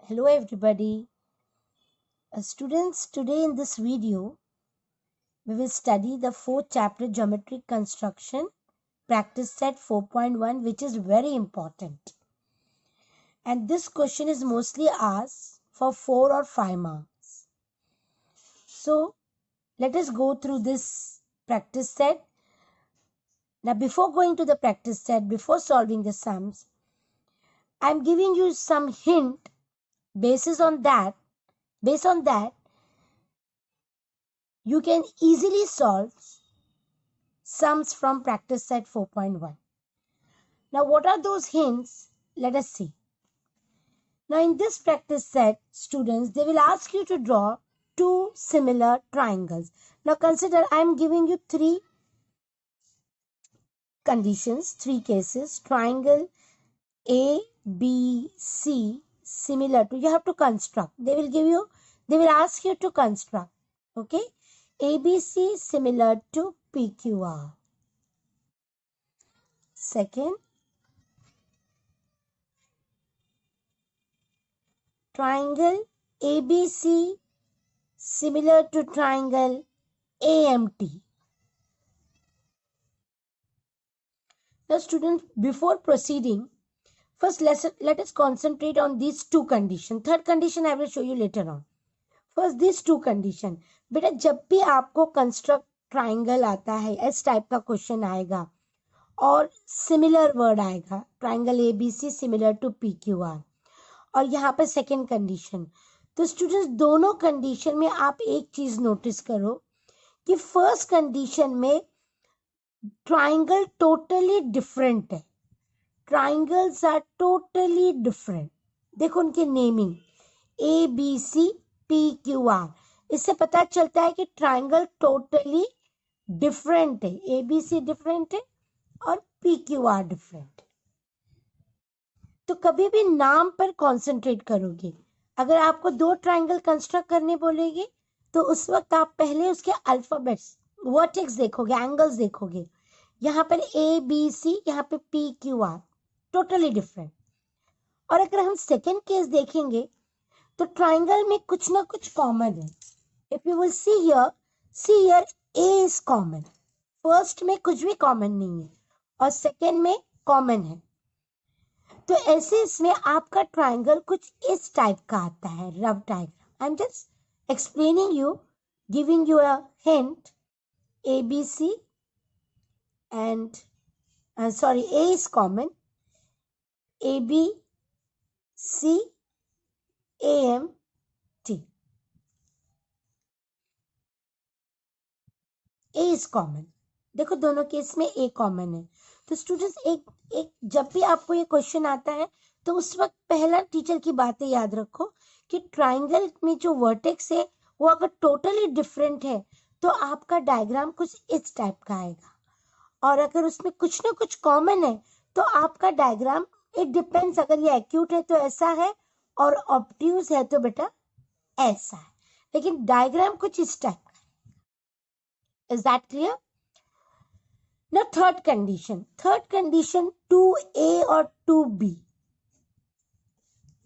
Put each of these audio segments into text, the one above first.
Hello everybody. Students, today in this video, we will study the fourth chapter Geometric Construction, Practice Set 4.1, which is very important. And this question is mostly asked for 4 or 5 marks. So, let us go through this practice set. Now, before going to the practice set, before solving the sums, I am giving you some hint. Based on that, you can easily solve sums from practice set 4.1. Now, what are those hints? Let us see. Now, in this practice set, students, they will ask you to draw two similar triangles. Now, consider I am giving you three conditions, three cases. Triangle A, B, C, similar to, you have to construct. They will ask you to construct. Okay? ABC similar to PQR. Second, triangle ABC similar to triangle AMT. Now students, before proceeding, first let us concentrate on these two conditions. Third condition I will show you later on. First these two condition. बेटा जब भी आपको construct triangle आता है, इस type का question आएगा और सिमिलर वर्ड आएगा, triangle ABC similar to PQR, और यहाँ पर सेकेंड कंडीशन, तो स्टूडेंट्स दोनों कंडीशन में आप एक चीज नोटिस करो कि फर्स्ट कंडीशन में ट्राइंगल टोटली डिफरेंट है. Triangles are totally different. देखो उनकी नेमिंग ABC PQR, इससे पता चलता है कि ट्राइंगल टोटली डिफरेंट है. ABC डिफरेंट है और PQR डिफरेंट. तो कभी भी नाम पर कॉन्सेंट्रेट करोगे. अगर आपको दो ट्राइंगल कंस्ट्रक्ट करने बोलेगे तो उस वक्त आप पहले उसके अल्फाबेट्स, वर्टेक्स देखोगे, एंगल्स देखोगे. यहाँ पर ABC, यहाँ पे PQR, टोटली डिफरेंट. और अगर हम सेकेंड केस देखेंगे तो ट्राइंगल में कुछ ना कुछ कॉमन है. If you will see here A is common. First में कुछ भी कॉमन नहीं है और सेकेंड में कॉमन है. तो ऐसे इसमें आपका ट्राइंगल कुछ इस टाइप का आता है, rough diagram. I am just explaining you, giving you a hint. ABC and A is common, AB, C, AM, T. A is common. देखो दोनों केस में A कॉमन है. तो स्टूडेंट्स एक जब भी आपको ये क्वेश्चन आता है तो उस वक्त पहला टीचर की बातें याद रखो कि ट्राइंगल में जो वर्टेक्स है वो अगर टोटली डिफरेंट है तो आपका डायग्राम कुछ इस टाइप का आएगा. और अगर उसमें कुछ ना कुछ कॉमन है तो आपका डायग्राम, इट डिपेंड्स, अगर ये एक्यूट है तो ऐसा है और ऑब्ट्यूज है तो बेटा ऐसा है. लेकिन डायग्राम कुछ इस टाइप का. Is that clear? Now third condition 2A or 2B.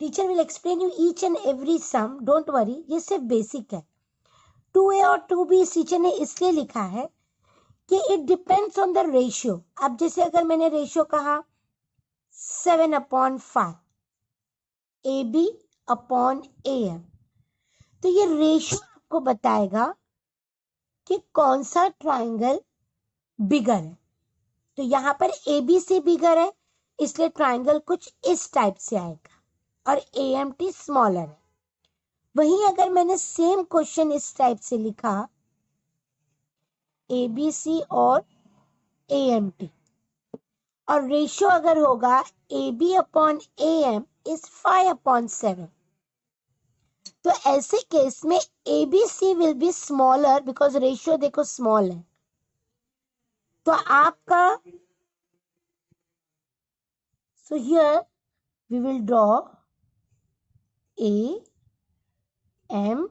Teacher will explain you each and every sum. Don't worry, ये सिर्फ बेसिक है. 2A और 2B टीचर ने इसलिए लिखा है कि it depends on the ratio. अब जैसे अगर मैंने रेशियो कहा 7/5 AB upon AM, तो ये रेशियो आपको बताएगा कि कौन सा ट्राइंगल बिगर है. तो यहाँ पर ABC बिगर है इसलिए ट्राइंगल कुछ इस टाइप से आएगा और AMT स्मॉलर है. वहीं अगर मैंने सेम क्वेश्चन इस टाइप से लिखा ABC और AMT और रेशियो अगर होगा AB upon AM is 5/7, तो ऐसे केस में ABC will be smaller because ratio देखो स्मॉल है. तो आपका, so here we will draw A, M,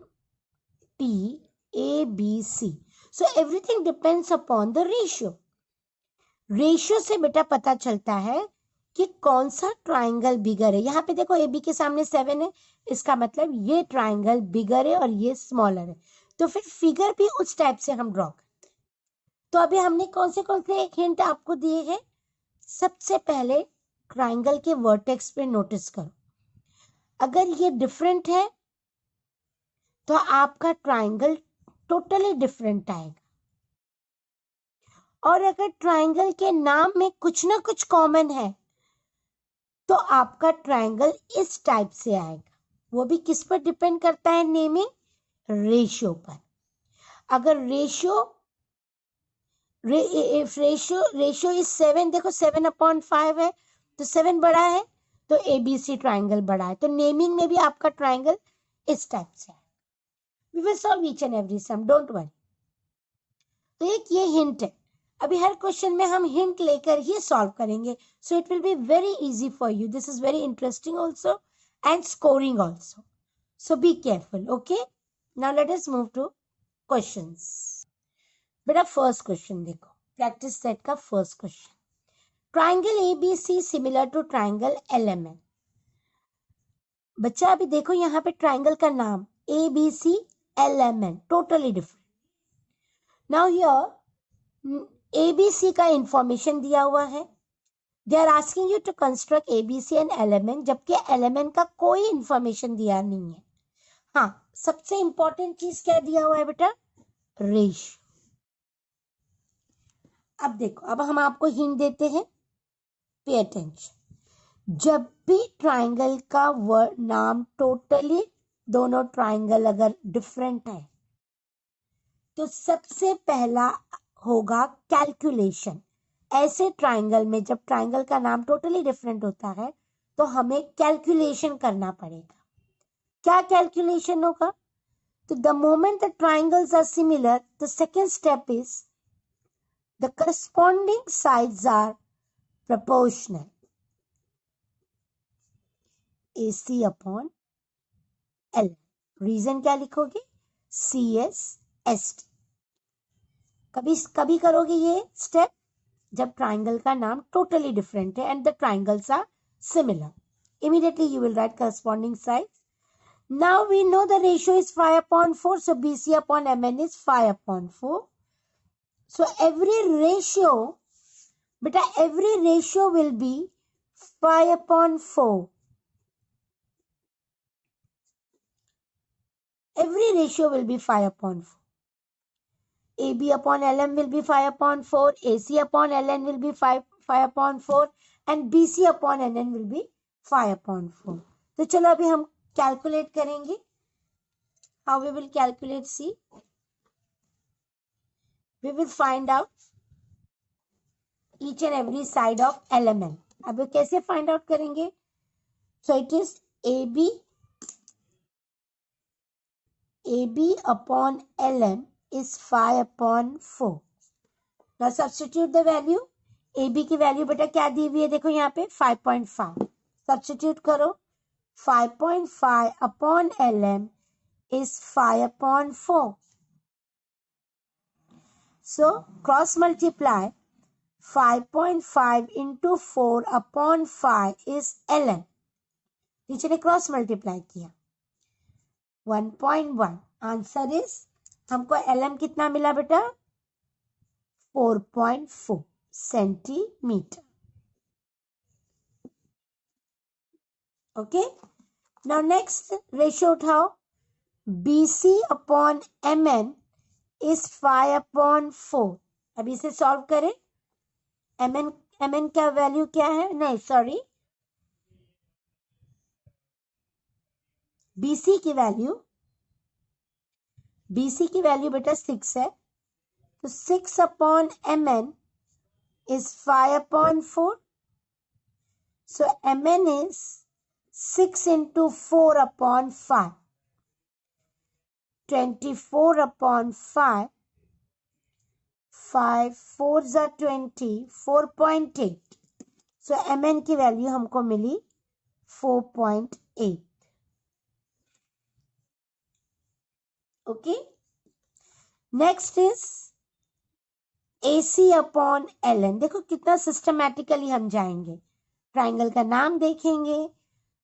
T, A, B, C. So everything depends upon the ratio. Ratio से बेटा पता चलता है कि कौन सा ट्राइंगल बिगर है। यहाँ पे देखो ए बी के सामने 7 है, इसका मतलब ये ट्राइंगल बिगर है और ये स्मॉलर है, तो फिर फिगर भी उस टाइप से हम ड्रॉ करते हैं। तो अभी हमने कौन से हिंट आपको दिए हैं। सबसे पहले ट्राइंगल के वर्टेक्स पे नोटिस करो, अगर ये डिफरेंट है तो आपका ट्राइंगल टोटली डिफरेंट आएगा, और अगर ट्राइंगल के नाम में कुछ ना कुछ कॉमन है तो आपका ट्राइंगल इस टाइप से आएगा। वो भी किस पर डिपेंड करता है, नेमिंग रेशियो पर। अगर रेशियो रेशियो इज 7, देखो 7/5 है, तो 7 बड़ा है तो एबीसी ट्राइंगल बड़ा है, तो नेमिंग में भी आपका ट्राइंगल इस टाइप से है। We will solve each and every sum, don't worry. तो एक ये हिंट है, अभी हर क्वेश्चन में हम हिंट लेकर ही सॉल्व करेंगे, so it will be very easy for you. This is very interesting also and scoring also, so be careful. Okay, now let us move to questions. बेटा फर्स्ट क्वेश्चन देखो, practice set का first question, triangle ABC similar to triangle LMN. बच्चा अभी देखो यहाँ पे triangle का नाम ABC LMN, totally different. Now here ABC का इंफॉर्मेशन दिया हुआ है, they are asking you to construct ABC and LMN, जबकि एलएमएन का कोई इंफॉर्मेशन दिया नहीं है। हाँ, सबसे इंपॉर्टेंट चीज क्या दिया हुआ है बेटा, रेशियो। अब देखो, अब हम आपको हिंट देते हैं, पे अटेंशन। जब भी ट्राइंगल का वर्ड नाम टोटली, दोनों ट्राइंगल अगर डिफरेंट है तो सबसे पहला होगा कैलकुलेशन। ऐसे ट्राइंगल में जब ट्राइंगल का नाम टोटली डिफरेंट होता है तो हमें कैलकुलेशन करना पड़ेगा। क्या कैलकुलेशन होगा, तो the moment the triangles are similar, the second step is the corresponding sides are proportional, AC upon L। Reason क्या लिखोगे, CS ST। कभी कभी करोगे ये स्टेप जब ट्राइंगल का नाम टोटली डिफरेंट है and the triangles are similar, immediately you will write corresponding sides. Now we know the ratio is 5/4, so BC upon MN is 5/4। so every ratio, beta every ratio will be 5/4। Every ratio will be 5/4. AB upon LM will be 5/4, AC upon LN will be 5/4, and BC upon NN will be 5/4। तो चलो अभी हम calculate करेंगे। How we will calculate, see? We will find out each and every side of LMN। अब कैसे find out करेंगे? So it is AB upon LM is 5/4। Now substitute the value। AB की value बेटा क्या दी हुई है, देखो यहाँ पे 5.5। सब्स्टिट्यूट करो, 5.5 upon LM is 5/4। So cross multiply, 5.5 into 4 upon 5 is LM। Teacher ने क्रॉस मल्टीप्लाई किया, 1.1। आंसर इज, हमको LM कितना मिला बेटा, 4.4 centimetre. Okay, now next ratio उठाओ, BC अपॉन MN इज 5/4। अब इसे सॉल्व करें, MN का वैल्यू क्या है, नहीं सॉरी, BC की वैल्यू बेटा 6 है, तो 6 upon MN is 5/4। So MN is 6 into 4 upon 5, 24 upon 5, 5 4s are 20, 4.8। So MN की वैल्यू हमको मिली 4.8। Okay, next is AC upon LN। देखो कितना सिस्टमैटिकली हम जाएंगे। ट्राइंगल का नाम देखेंगे,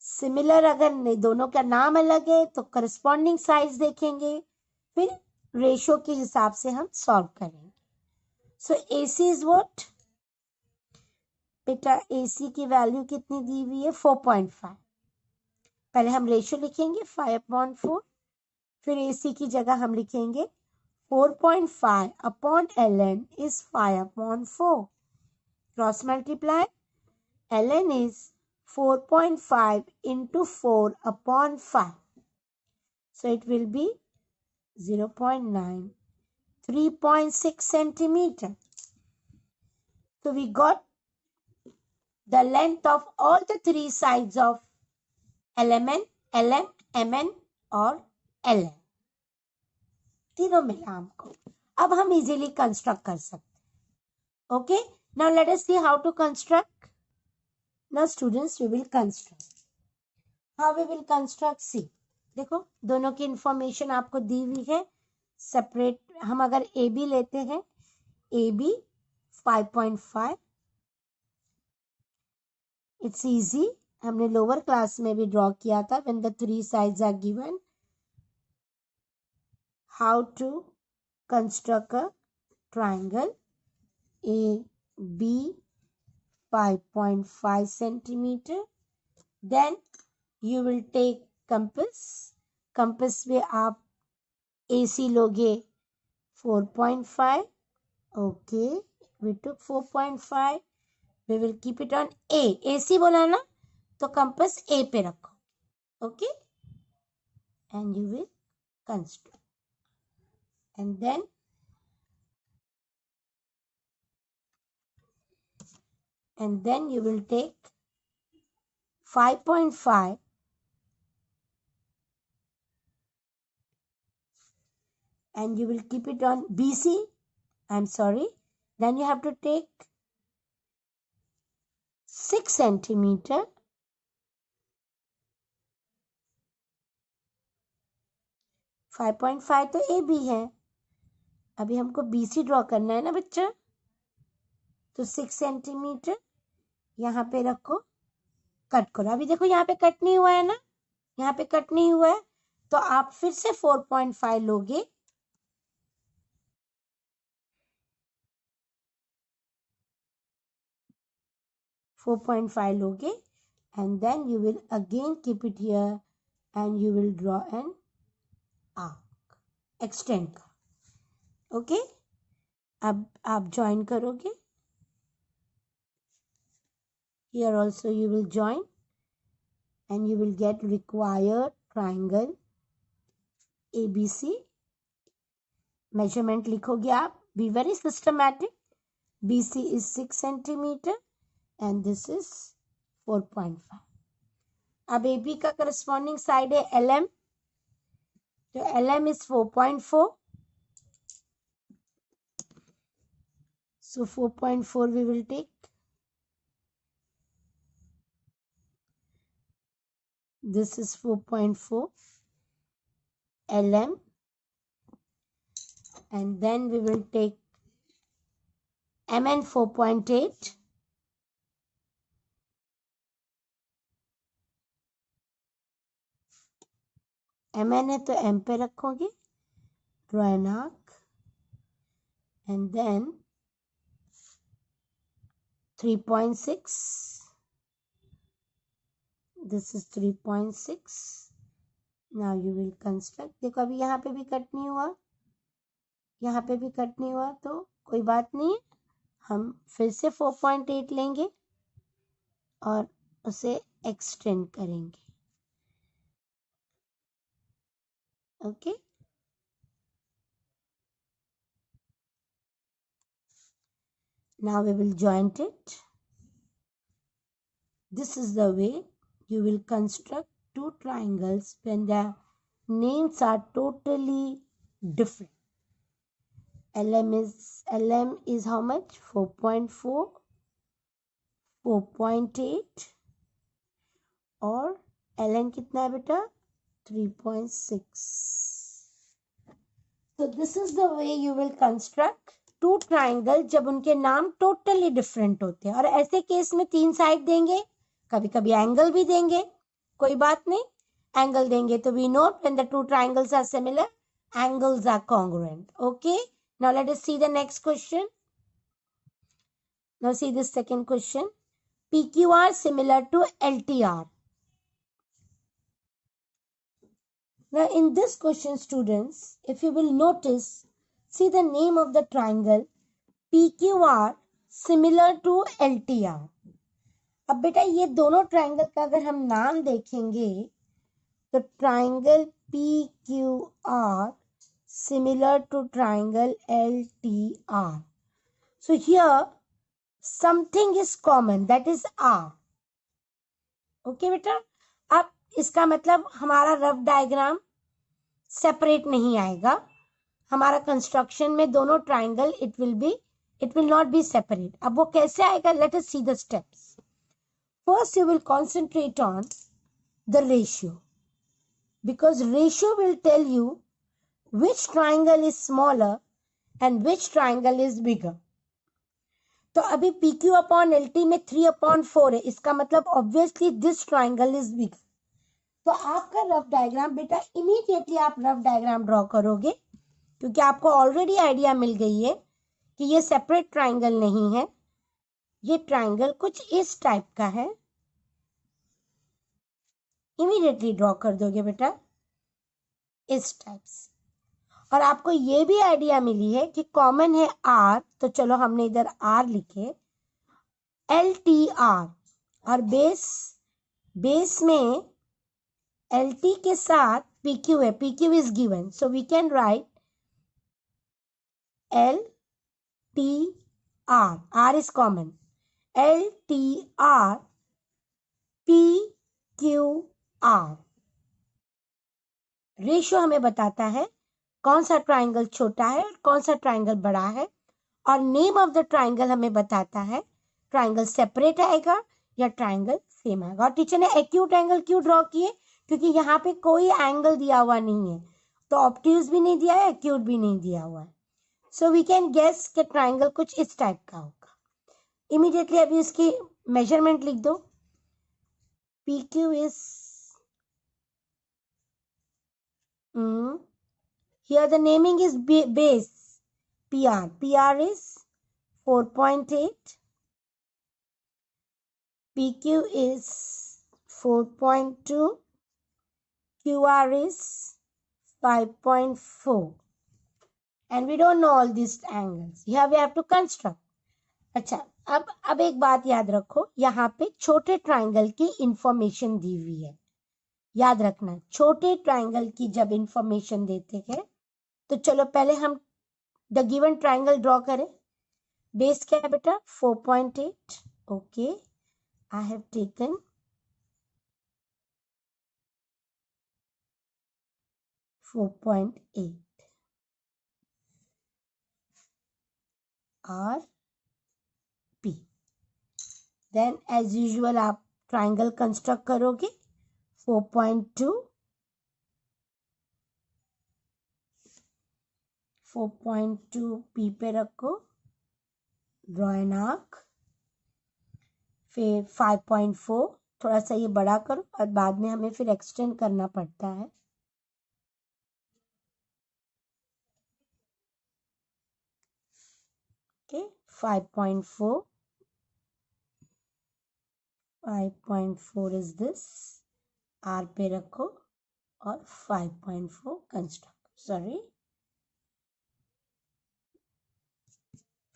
सिमिलर अगर दोनों का नाम अलग है तो करस्पॉन्डिंग साइज देखेंगे, फिर रेशो के हिसाब से हम सॉल्व करेंगे। सो AC इज व्हाट बेटा, AC की वैल्यू कितनी दी हुई है 4.5। पहले हम रेशो लिखेंगे 5/4, फिर AC की जगह हम लिखेंगे 4.5 upon ln is 5/4. Cross multiply, ln is 4.5 into 4/5. So it will be 0.9, 3.6 centimeter. So we got the length of all the three sides of LMN, LM, MN और LN. तीनों मिला हमको. अब हम इजीली कंस्ट्रक्ट कर सकते हैं. Okay, now let us see how to construct. Now students we will construct. How we will construct, see देखो दोनों की इंफॉर्मेशन आपको दी हुई है सेपरेट. हम अगर ए बी लेते हैं, ए बी 5.5, इट्स इजी, हमने लोअर क्लास में भी ड्रॉ किया था. When the three sides are given, how to construct a triangle AB 5.5 centimeter. Then you will take compass. Compass में आप AC लोगे 4.5. Okay, we took 4.5. We will keep it on A. AC बोला ना, तो compass A पे रखो. Okay, and you will construct. And then you will take 5.5 and you will keep it on BC. I'm sorry. Then you have to take 6 centimeter. 5.5 तो A B है. अभी हमको BC draw करना है ना बच्चा, तो 6 सेंटीमीटर यहाँ पे रखो, कट करो. अभी देखो यहाँ पे कट नहीं हुआ है ना, यहाँ पे कट नहीं हुआ है, तो आप फिर से 4.5 लोगे. And then you will again keep it here and you will draw an arc, extend का. ओके, अब आप ज्वाइन करोगे. Here also you will join and you will get required triangle ABC. Measurement लिखोगे आप. Be very systematic. BC is 6 centimeter and this is 4.5. अब AB का corresponding side है LM, तो LM is 4.4. So 4.4 we will take. This is 4.4 LM, and then we will take MN 4.8. MN है तो M पे रखोगे, draw an arc, and then 3.6. This is 3.6. Now you will construct. देखो अभी यहाँ पे भी कट नहीं हुआ, यहाँ पे भी कट नहीं हुआ, तो कोई बात नहीं है, हम फिर से 4.8 लेंगे और उसे एक्सटेंड करेंगे. Okay, now we will joint it. This is the way you will construct two triangles when their names are totally different. LM is how much? 4.4, 4.8 और LN कितना है बेटा? 3.6. So this is the way you will construct two triangle जब उनके नाम totally different होते हैं. और ऐसे केस में तीन साइड देंगे कभी कभी एंगल भी देंगे, कोई बात नहीं, एंगल देंगे तो we know when the two triangles are similar, angles are congruent. Okay, now let us see the next question. Now see this second question. PQR similar to LTR. Now in this question, students, if you will notice, see the name of the triangle PQR similar to LTR. अब बेटा ये दोनों triangle का अगर हम नाम देखेंगे तो triangle PQR similar to triangle LTR. So here something is common, that is R. Okay बेटा, अब इसका मतलब हमारा रफ डायग्राम सेपरेट नहीं आएगा, हमारा कंस्ट्रक्शन में दोनों triangle it will not be separate. अब वो कैसे आएगा? Late us see the steps. First you will concentrate on the ratio, because ratio will tell you which triangle is smaller and which triangle is bigger. तो अभी PQ upon LT में 3/4 है, इसका मतलब obviously this triangle is bigger. तो आपका rough diagram बेटा immediately आप रफ डायग्राम ड्रॉ करोगे, क्योंकि आपको ऑलरेडी आइडिया मिल गई है कि ये सेपरेट ट्राइंगल नहीं है, ये ट्राइंगल कुछ इस टाइप का है. इमीडिएटली ड्रॉ कर दोगे बेटा इस टाइप से. और आपको ये भी आइडिया मिली है कि कॉमन है R, तो चलो हमने इधर R लिखे, LTR, और बेस में LT के साथ PQ है, PQ is given, so we can write LTR, R is common, LTR PQR. Ratio हमें बताता है कौन सा ट्राइंगल छोटा है और कौन सा ट्राइंगल बड़ा है, और नेम ऑफ द ट्राइंगल हमें बताता है ट्राइंगल सेपरेट आएगा या ट्राइंगल सेम आएगा. और टीचर ने एक्यूट एंगल क्यों ड्रॉ किए? क्योंकि यहाँ पे कोई एंगल दिया हुआ नहीं है, तो ऑब्ट्यूज भी नहीं दिया है, एक्यूट भी नहीं दिया हुआ है. सो वी कैन गेस कि ट्राइंगल कुछ इस टाइप का होगा. इमीडिएटली अभी इसकी मेजरमेंट लिख दो. PQ is here the naming is base. PR is 4.8, PQ is 4.2, QR is 5.4, and we don't know all these angles. Here we have to construct. अच्छा, अब एक बात याद रखो, यहाँ पे छोटे ट्राइंगल की इंफॉर्मेशन दी हुई है. याद रखना, छोटे ट्राइंगल की जब इंफॉर्मेशन देते हैं तो चलो पहले हम द गिवन ट्राइंगल ड्रॉ करें. बेस क्या है बेटा? 4.8. Okay, I have taken 4.8 R P. Then as usual आप ट्राइंगल कंस्ट्रक्ट करोगे. 4.2, 4.2 P पे रखो, ड्रॉ एन आर्क. फिर 5.4, थोड़ा सा ये बड़ा करो और बाद में हमें फिर एक्सटेंड करना पड़ता है. Okay, 5.4 is this. R पे रखो और 5.4 कंस्ट्रक्ट, सॉरी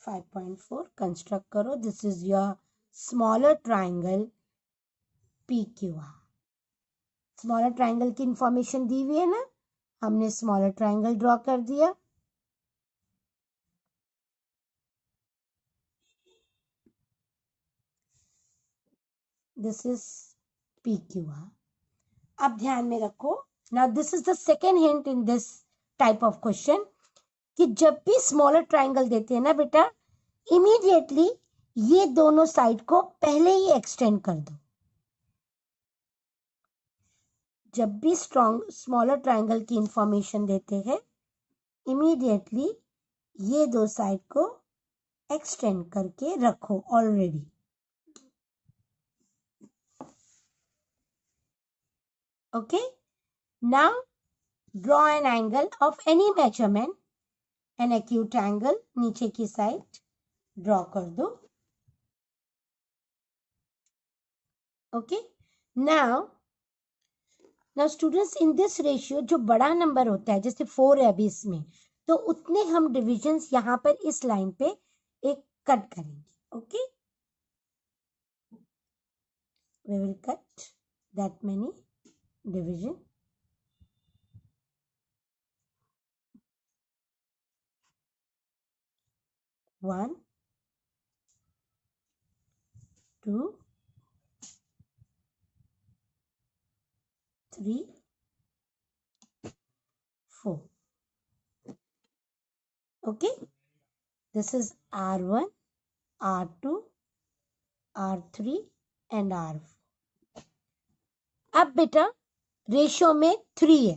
5.4 कंस्ट्रक्ट करो. This is your smaller triangle PQR. Smaller triangle की इंफॉर्मेशन दी हुई है ना, हमने स्मॉलर ट्राइंगल ड्रॉ कर दिया. This is PQR. अब ध्यान में रखो, now this is the second hint in this type of question, कि जब भी स्मॉलर ट्राइंगल देते हैं ना बेटा, इमीडिएटली ये दोनों साइड को पहले ही एक्सटेंड कर दो. जब भी स्मॉलर ट्राइंगल की इंफॉर्मेशन देते हैं, इमीडिएटली ये दो साइड को एक्सटेंड करके रखो already. Okay. Now draw an angle of any measurement, an acute angle नीचे की साइड ड्रॉ कर दो. Okay. Now students, in this ratio जो बड़ा नंबर होता है, जैसे 4 है अभी इसमें, तो उतने हम डिविजन्स यहाँ पर इस लाइन पे एक कट करेंगे. Okay, we will cut that many division. One, two, three, four. Okay, this is R1, R2, R3 and R4. अब बेटा रेशियो में 3 है,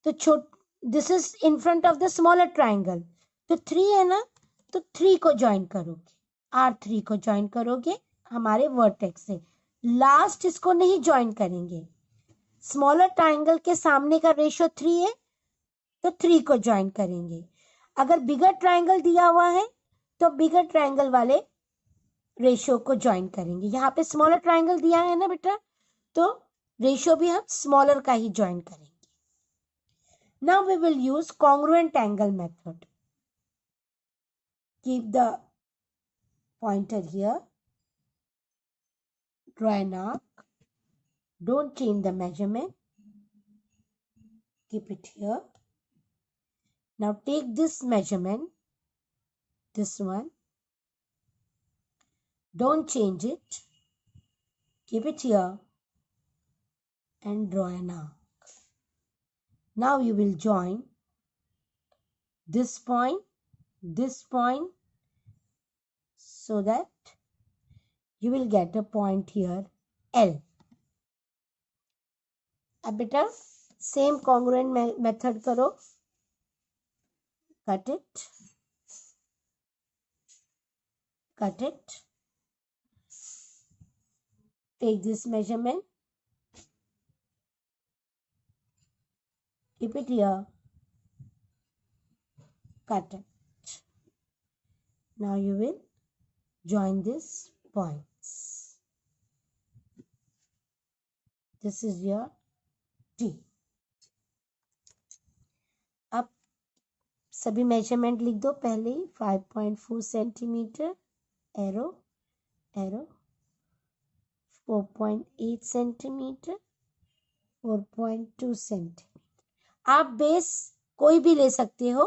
तो this is in front of the smaller triangle, तो 3 है ना, तो 3 को ज्वाइन करोगे, R3 को ज्वाइन करोगे हमारे वर्टेक्स से. लास्ट इसको नहीं ज्वाइन करेंगे. स्मॉलर ट्राइंगल के सामने का रेशियो 3 है, तो 3 को ज्वाइन करेंगे. अगर बिगर ट्राइंगल दिया हुआ है तो बिगर ट्राइंगल वाले रेशियो को ज्वाइन करेंगे. यहाँ पे स्मॉलर ट्राइंगल दिया है ना बेटा, तो रेशियो भी हम स्मॉलर का ही ज्वाइन करेंगे. Now we will use congruent angle method. Keep the pointer here. Draw an arc. Don't change the measurement. Keep it here. Now take this measurement, this one. Don't change it. Keep it here and draw an arc. Now you will join this point, so that you will get a point here, L. अब बेटा same congruent method करो. Cut it. Take this measurement. Keep it here. Cut it. Now you will join these points. This is your T. अब सभी measurement लिख दो पहले ही. 5.4 centimetre, arrow 4.8 centimetre, 4.2 centimetre. आप base कोई भी ले सकते हो,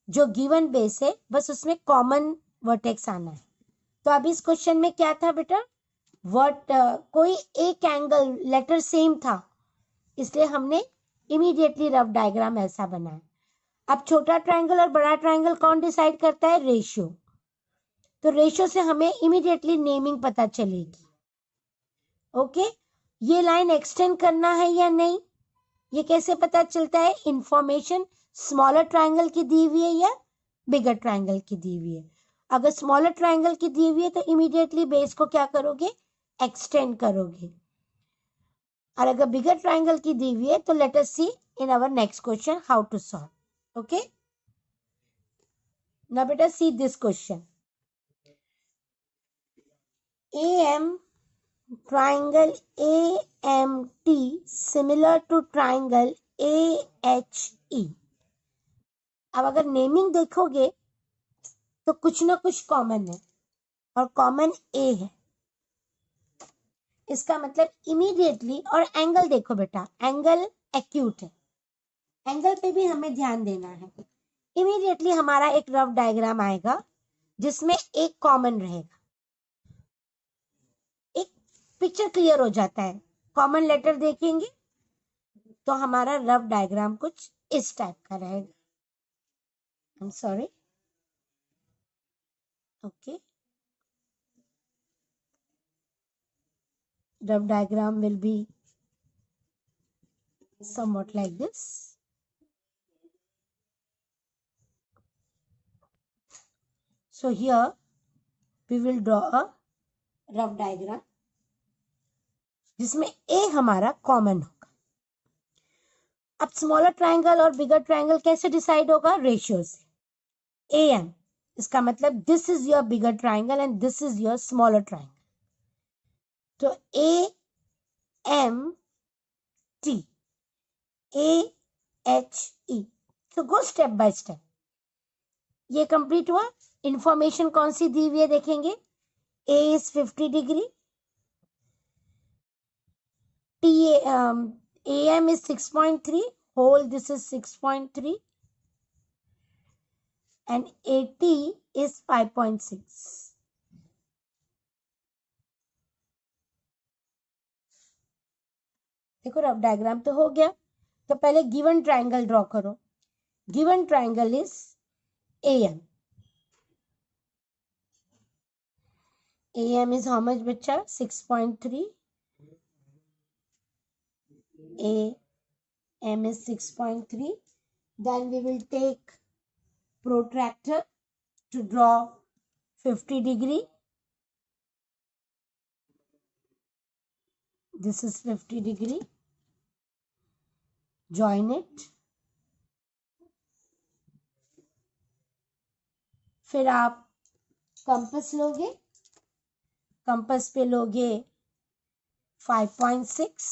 जो गिवन बेस है, बस उसमें कॉमन वर्टेक्स आना है. तो अभी इस क्वेश्चन में क्या था बेटा, कोई एक एंगल लेटर सेम था, इसलिए हमने इमीडिएटली रफ डायग्राम ऐसा बनाया. अब छोटा ट्रायंगल और बड़ा ट्रायंगल कौन डिसाइड करता है, रेशियो. तो रेशियो से हमें इमीडिएटली नेमिंग पता चलेगी. ओके, ये लाइन एक्सटेंड करना है या नहीं, ये कैसे पता चलता है, इंफॉर्मेशन स्मॉलर ट्रायंगल की दी हुई है या बिगर ट्रायंगल की दी हुई है. अगर स्मॉलर ट्रायंगल की दी हुई है तो इमीडिएटली बेस को क्या करोगे, एक्सटेंड करोगे. और अगर बिगर ट्रायंगल की दी हुई है तो let us see in our next question how to solve. Okay, now बेटा see this question. AM triangle AMT similar to triangle AHE. अब अगर नेमिंग देखोगे तो कुछ ना कुछ कॉमन है, और कॉमन A है. इसका मतलब इमीडिएटली, और एंगल देखो बेटा, एंगल एक्यूट है, एंगल पे भी हमें ध्यान देना है. इमीडिएटली हमारा एक रफ डायग्राम आएगा जिसमें एक कॉमन रहेगा. एक पिक्चर क्लियर हो जाता है, कॉमन लेटर देखेंगे तो हमारा रफ डायग्राम कुछ इस टाइप का रहेगा. I am sorry. Okay, rough diagram will be somewhat like this. So here we will draw a rough diagram. जिसमें ए हमारा कॉमन होगा। अब स्मॉलर ट्राइंगल और बिगर ट्राइंगल कैसे डिसाइड होगा? रेशियो से। ए एम, इसका मतलब this is your bigger triangle and this is your smaller triangle. तो A M T, A H E. तो गो स्टेप बाय स्टेप। ये कंप्लीट हुआ। इंफॉर्मेशन कौन सी दी हुई है देखेंगे। A is 50 degree, T AM is 6.3, whole this is 6.3, and AT is 5.6. देखो अब डायग्राम तो हो गया। तो पहले गिवन ट्राइंगल ड्रॉ करो। Given triangle is AM. AM is how much बच्चा? 6.3. AM is 6.3. Then we will take protractor to draw 50 degree. This is 50 degree. Join it. फिर आप कंपास लोगे, कंपास पे लोगे 5.6।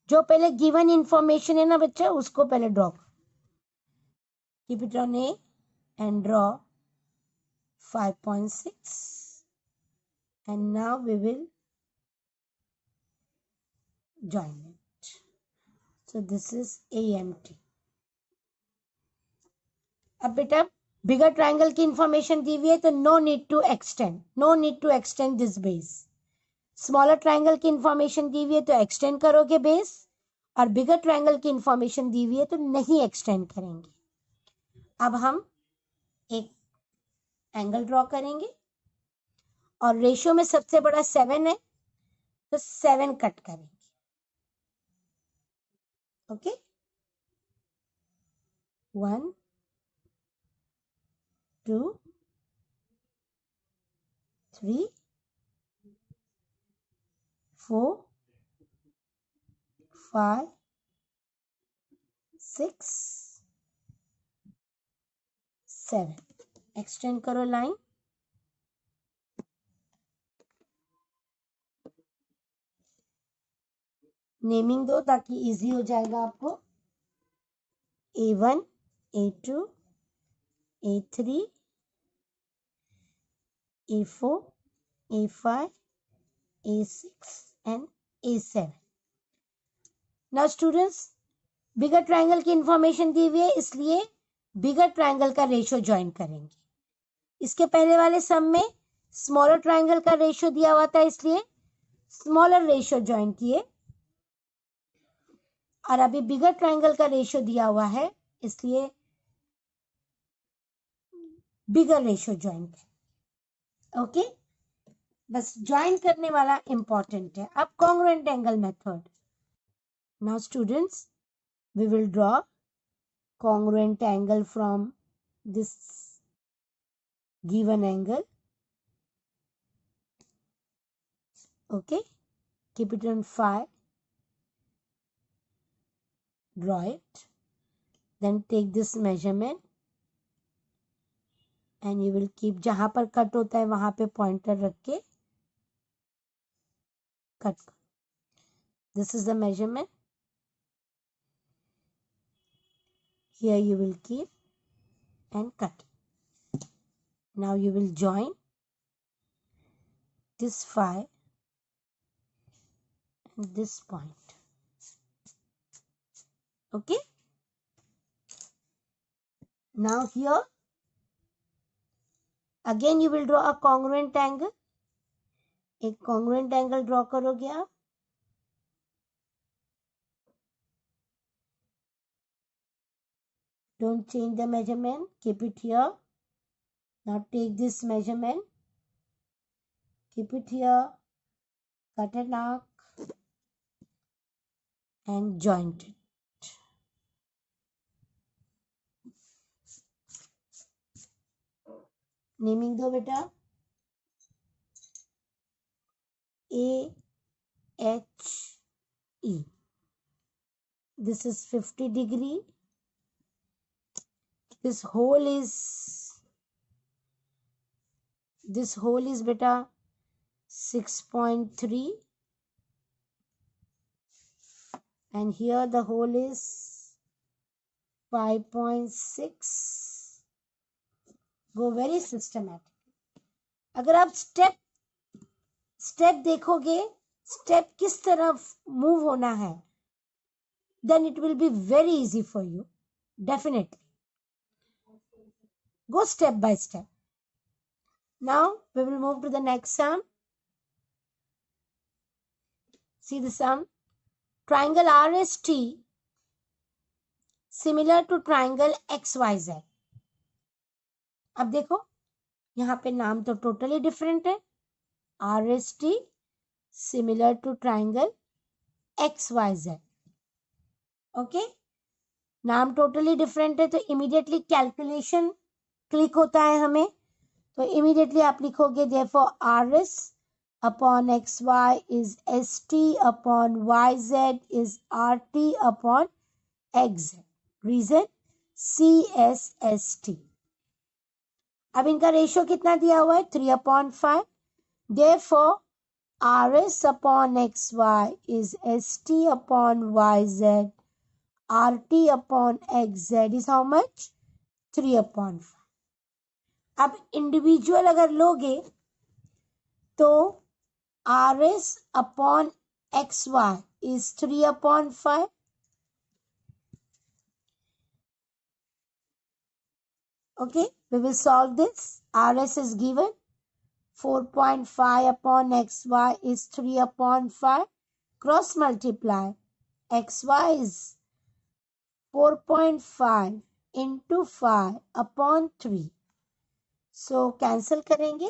जो पहले गिवन इंफॉर्मेशन है ना बच्चा, उसको पहले draw. Keep it on A and draw 5.6 and now we will join it. So this is AMT. अब बेटा बिगर ट्राइंगल की इंफॉर्मेशन दी हुई है तो no need to extend this base. Smaller triangle की इंफॉर्मेशन दी हुई है तो एक्सटेंड करोगे बेस, और बिगर ट्राइंगल की इंफॉर्मेशन दी हुई है तो नहीं एक्सटेंड करेंगे। अब हम एक एंगल ड्रॉ करेंगे और रेशियो में सबसे बड़ा 7 है तो 7 कट करेंगे। ओके, 1 2 3 4 5 6 7। एक्सटेंड करो लाइन। नेमिंग दो ताकि इजी हो जाएगा आपको। A1, A2, A3, A4, A5, A6 and A7। Now students, bigger triangle की इंफॉर्मेशन दी हुई है इसलिए बिगर ट्राइंगल का रेशियो ज्वाइन करेंगे। इसके पहले वाले सम में स्मॉलर ट्राइंगल का रेशियो दिया हुआ था इसलिए स्मॉलर रेशियो ज्वाइन किए, और अभी बिगर ट्राइंगल का रेशियो दिया हुआ है इसलिए बिगर रेशियो ज्वाइन करें। ओके, बस ज्वाइन करने वाला इंपॉर्टेंट है। अब congruent angle method. Now students, we will draw congruent angle from this given angle. Okay, keep it on 5, draw it, then take this measurement and you will keep, जहां पर cut होता है वहां पे पॉइंटर रख के कट करो। This is the measurement. Here you will keep and cut. Now you will join this 5 and this point. Okay, now here again you will draw a congruent angle। एक congruent angle draw करोगे आप। Don't change the measurement, keep it here। Now take this measurement, keep it here, cut an arc and joint it। Naming दो बेटा। A HE. This is 50 degree. This hole is beta 6.3, and here the hole is 5.6. Go very systematic. अगर आप step देखोगे, step किस तरफ move होना है, then it will be very easy for you. Definitely. Go step by step. Now we will move to the next sum. See the sum. Triangle RST similar to triangle XYZ. अब देखो, यहाँ पे नाम तो totally different है. RST similar to triangle XYZ. Okay, नाम totally different है तो इमीडिएटली कैलकुलेशन क्लिक होता है हमें. तो इमीडिएटली आप लिखोगे therefore RS upon XY is ST upon YZ is RT upon XZ. Reason CSST. अब इनका रेशियो कितना दिया हुआ है? 3/5. Therefore RS upon XY is ST upon YZ. RT upon XZ is how much? 3/5. अब इंडिविजुअल अगर लोगे तो RS upon XY is 3/5. Okay, we will solve this. RS is given 4.5 upon XY is 3/5. Cross multiply. XY is 4.5 into 5 upon 3. So cancel करेंगे.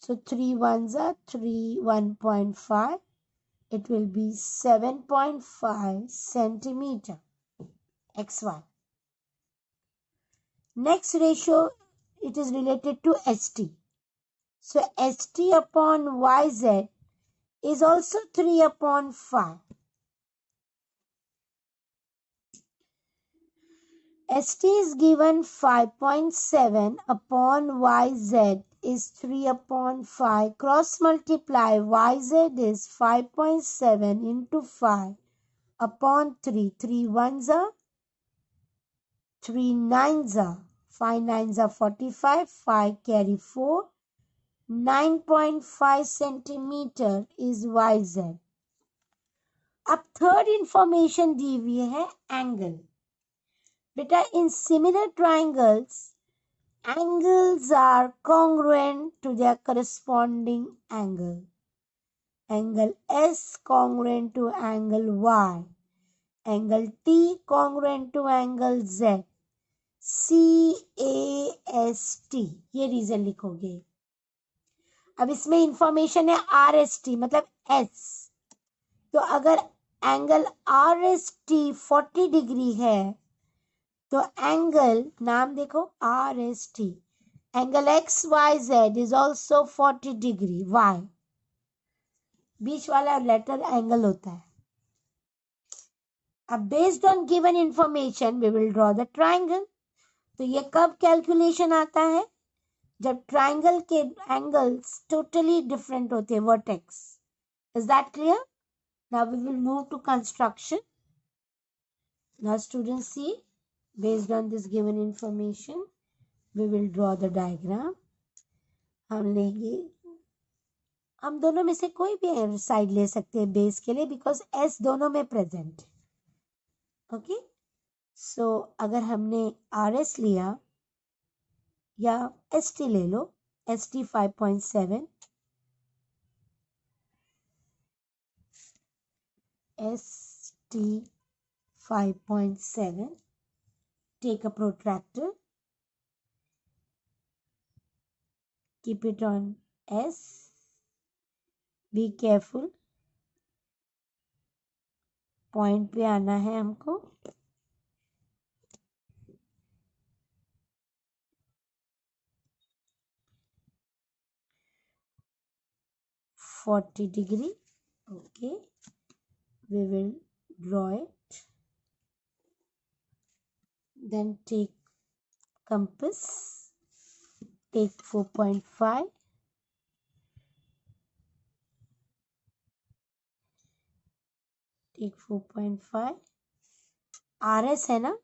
So 3 ones are 3, 1.5. It will be 7.5 centimeter. XY. Next ratio, it is related to ST. So ST upon YZ is also 3/5. ST is given 5.7 upon YZ is 3/5. Cross multiply YZ is 5.7 into 5 upon 3. 3 ones are 3 nines are 5 nines are 45. 5 carry 4. 9.5 centimeter is YZ. अब third information दी हुई है angle. बेटा in similar triangles angles are congruent to their corresponding angle. Angle S congruent to angle Y. Angle T congruent to angle Z. CAST. ये reason लिखोगे. अब इसमें information है RST मतलब S. तो अगर एंगल RST 40 डिग्री है तो एंगल नाम देखो RST. Angle XYZ is also 40 degree. Y बीच वाला लेटर एंगल होता है. अब based on given information we will draw the triangle. तो ये कब कैलकुलेशन आता है? जब ट्राइंगल के एंगल्स टोटली डिफरेंट होते हैं vertex. Is that clear? Now we will move to construction. Now students see, based on this given information we will draw the diagram. हम लेंगे, हम दोनों में से कोई भी साइड ले सकते हैं बेस के लिए बिकॉज एस दोनों में प्रेजेंट. ओके, सो अगर हमने RS लिया या ST ले लो. ST 5.7, ST 5.7. Take a protractor, keep it on S. Be careful, point पे आना है हमको. $40 degree. Okay, we will draw it. Then take compass, take 4.5, take 4.5, RS है ना,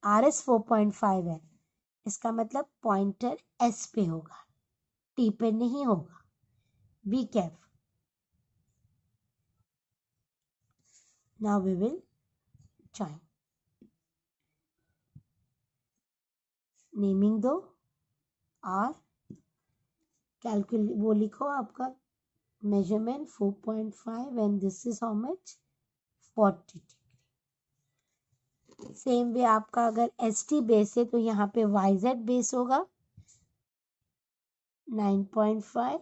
RS 4.5 है, इसका मतलब पॉइंटर S पे होगा, T पे नहीं होगा, be careful. Now we will join. Naming दो, R, कैलकुलेट वो लिखो आपका measurement 4.5 and this is how much 40 degree. Same way आपका अगर ST बेस है तो यहाँ पे YZ बेस होगा 9.5,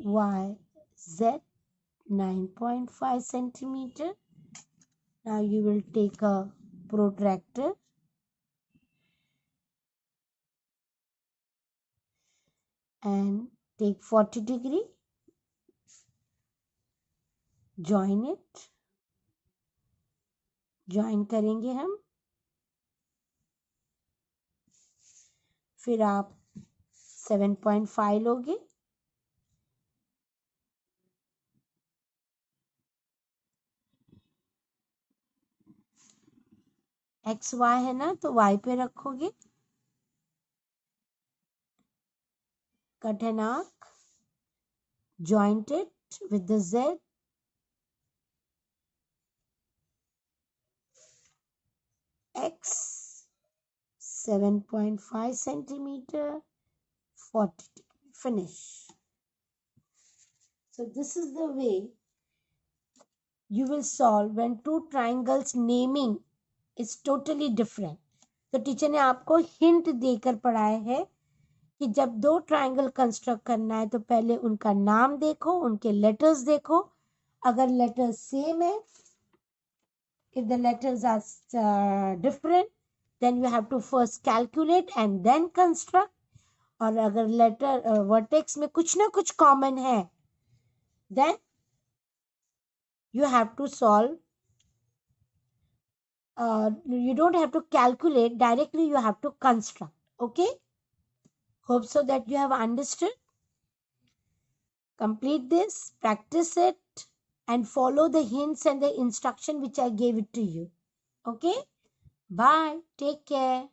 YZ 9.5 centimeter. Now you will take a protractor and take 40 degree, join it, join करेंगे हम, फिर आप 7.5 लोगे, XY है ना तो Y पे रखोगे, cut an arc, joint it with the Z, X 7.5 centimeter, 40 degree, finish. So this is the way you will solve when two triangles naming is totally different. तो टीचर ने आपको हिंट देकर पढ़ाया है कि जब दो ट्राइंगल कंस्ट्रक्ट करना है तो पहले उनका नाम देखो, उनके लेटर्स देखो, अगर लेटर्स सेम है, if the letters are different then you have to first calculate and then construct, और अगर लेटर वर्टेक्स में कुछ ना कुछ कॉमन है then you have to solve, you don't have to calculate directly, you have to construct. Okay, hope so that you have understood. Complete this, practice it and follow the hints and the instruction which I gave it to you. Okay, bye, take care.